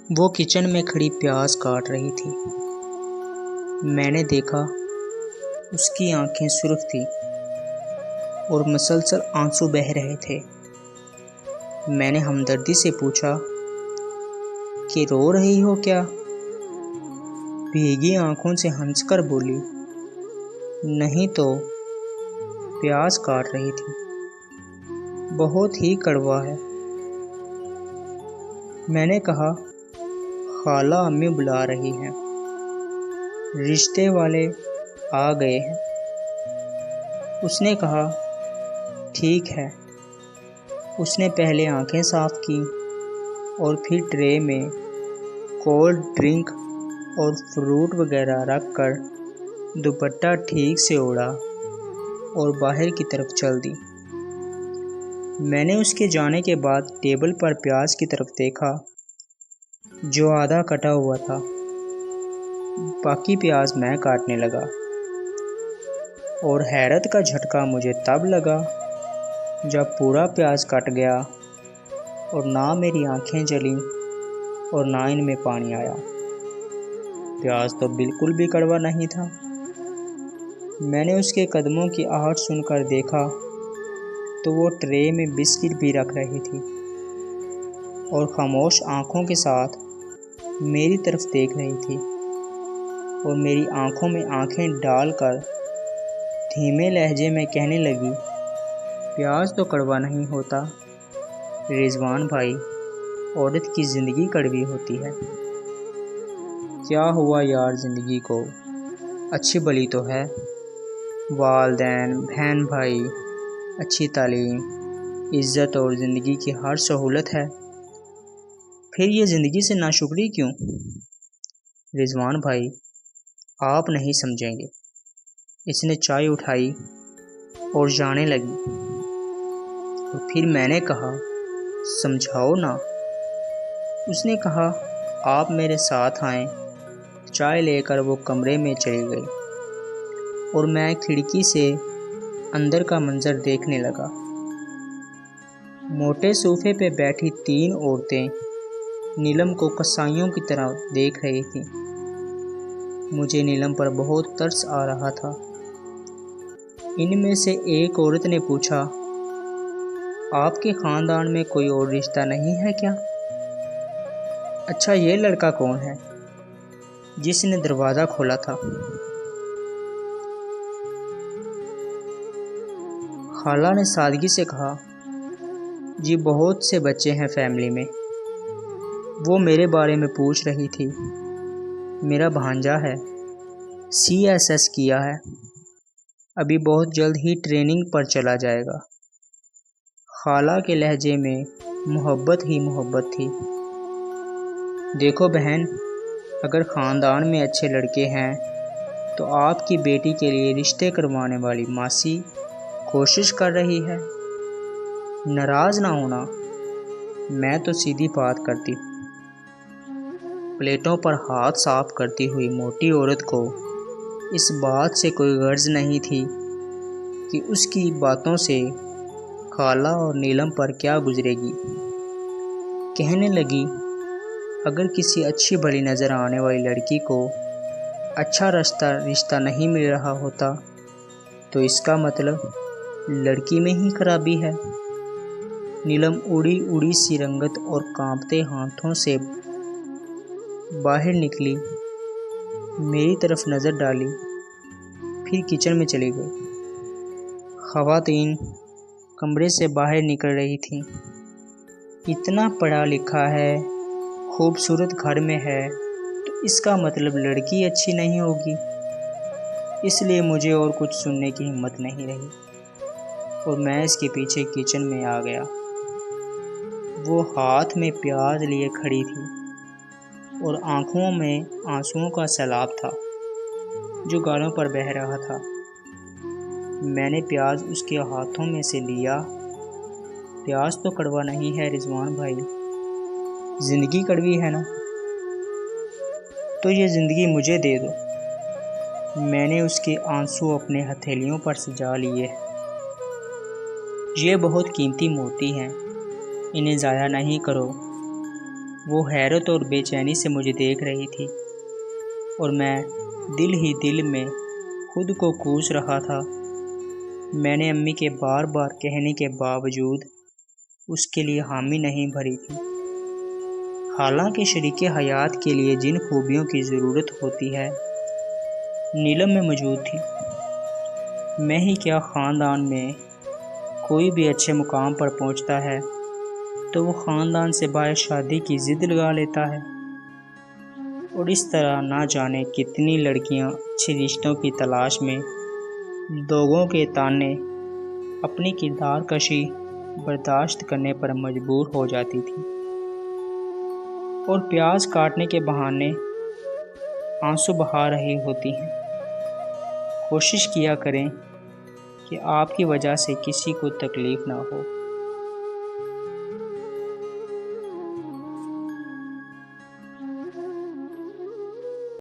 وہ کچن میں کھڑی پیاز کاٹ رہی تھی۔ میں نے دیکھا اس کی آنکھیں سرخ تھیں اور مسلسل آنسو بہہ رہے تھے۔ میں نے ہمدردی سے پوچھا کہ رو رہی ہو کیا؟ بھیگی آنکھوں سے ہنس کر بولی، نہیں تو پیاز کاٹ رہی تھی، بہت ہی کڑوا ہے۔ میں نے کہا، خالہ امی بلا رہی ہیں، رشتے والے آ گئے ہیں۔ اس نے کہا، ٹھیک ہے۔ اس نے پہلے آنکھیں صاف کی اور پھر ٹرے میں کولڈ ڈرنک اور فروٹ وغیرہ رکھ کر دوپٹہ ٹھیک سے اوڑھا اور باہر کی طرف چل دی۔ میں نے اس کے جانے کے بعد ٹیبل پر پیاز کی طرف دیکھا جو آدھا کٹا ہوا تھا۔ باقی پیاز میں کاٹنے لگا اور حیرت کا جھٹکا مجھے تب لگا جب پورا پیاز کٹ گیا اور نہ میری آنکھیں جلیں اور نہ ان میں پانی آیا۔ پیاز تو بالکل بھی کڑوا نہیں تھا۔ میں نے اس کے قدموں کی آہٹ سن کر دیکھا تو وہ ٹرے میں بسکٹ بھی رکھ رہی تھی اور خاموش آنکھوں کے ساتھ میری طرف دیکھ رہی تھی اور میری آنکھوں میں آنکھیں ڈال کر دھیمے لہجے میں کہنے لگی، پیاز تو کڑوا نہیں ہوتا رضوان بھائی، عورت کی زندگی کڑوی ہوتی ہے۔ کیا ہوا یار، زندگی کو اچھی بھلی تو ہے، والدین، بہن بھائی، اچھی تعلیم، عزت اور زندگی کی ہر سہولت ہے، پھر یہ زندگی سے ناشکری کیوں؟ رضوان بھائی، آپ نہیں سمجھیں گے۔ اس نے چائے اٹھائی اور جانے لگی اور پھر میں نے کہا، سمجھاؤ نا۔ اس نے کہا، آپ میرے ساتھ آئیں۔ چائے لے کر وہ کمرے میں چلی گئی اور میں کھڑکی سے اندر کا منظر دیکھنے لگا۔ موٹے صوفے پہ بیٹھی 3 عورتیں نیلم کو کسائیوں کی طرح دیکھ رہی تھیں۔ مجھے نیلم پر بہت ترس آ رہا تھا۔ ان میں سے ایک عورت نے پوچھا، آپ کے خاندان میں کوئی اور رشتہ نہیں ہے کیا؟ اچھا، یہ لڑکا کون ہے جس نے دروازہ کھولا تھا؟ خالہ نے سادگی سے کہا، جی بہت سے بچے ہیں فیملی میں، وہ میرے بارے میں پوچھ رہی تھی۔ میرا بھانجا ہے، CSS کیا ہے، ابھی بہت جلد ہی ٹریننگ پر چلا جائے گا۔ خالہ کے لہجے میں محبت ہی محبت تھی۔ دیکھو بہن، اگر خاندان میں اچھے لڑکے ہیں تو آپ کی بیٹی کے لیے رشتے کروانے والی ماسی کوشش کر رہی ہے، ناراض نہ ہونا، میں تو سیدھی بات کرتی ہوں۔ پلیٹوں پر ہاتھ صاف کرتی ہوئی موٹی عورت کو اس بات سے کوئی غرض نہیں تھی کہ اس کی باتوں سے خالہ اور نیلم پر کیا گزرے گی۔ کہنے لگی، اگر کسی اچھی بھلی نظر آنے والی لڑکی کو اچھا رشتہ نہیں مل رہا ہوتا تو اس کا مطلب لڑکی میں ہی خرابی ہے۔ نیلم اڑی اڑی سی رنگت اور کانپتے ہاتھوں سے باہر نکلی، میری طرف نظر ڈالی، پھر کچن میں چلی گئی۔ خواتین کمرے سے باہر نکل رہی تھیں۔ اتنا پڑھا لکھا ہے، خوبصورت گھر میں ہے تو اس کا مطلب لڑکی اچھی نہیں ہوگی۔ اس لیے مجھے اور کچھ سننے کی ہمت نہیں رہی اور میں اس کے پیچھے کچن میں آ گیا۔ وہ ہاتھ میں پیاز لیے کھڑی تھی اور آنکھوں میں آنسوؤں کا سیلاب تھا جو گالوں پر بہہ رہا تھا۔ میں نے پیاز اس کے ہاتھوں میں سے لیا۔ پیاز تو کڑوا نہیں ہے رضوان بھائی، زندگی کڑوی ہے نا، تو یہ زندگی مجھے دے دو۔ میں نے اس کے آنسو اپنے ہتھیلیوں پر سجا لیے۔ یہ بہت قیمتی موتی ہیں، انہیں ضائع نہیں کرو۔ وہ حیرت اور بے چینی سے مجھے دیکھ رہی تھی اور میں دل ہی دل میں خود کو کوس رہا تھا۔ میں نے امی کے بار بار کہنے کے باوجود اس کے لیے حامی نہیں بھری تھی، حالانکہ شریک حیات کے لیے جن خوبیوں کی ضرورت ہوتی ہے نیلم میں موجود تھی۔ میں ہی کیا، خاندان میں کوئی بھی اچھے مقام پر پہنچتا ہے تو وہ خاندان سے باہر شادی کی ضد لگا لیتا ہے، اور اس طرح نہ جانے کتنی لڑکیاں اچھے رشتوں کی تلاش میں لوگوں کے تانے، اپنی کردار کشی برداشت کرنے پر مجبور ہو جاتی تھی اور پیاز کاٹنے کے بہانے آنسو بہا رہی ہوتی ہیں۔ کوشش کیا کریں کہ آپ کی وجہ سے کسی کو تکلیف نہ ہو۔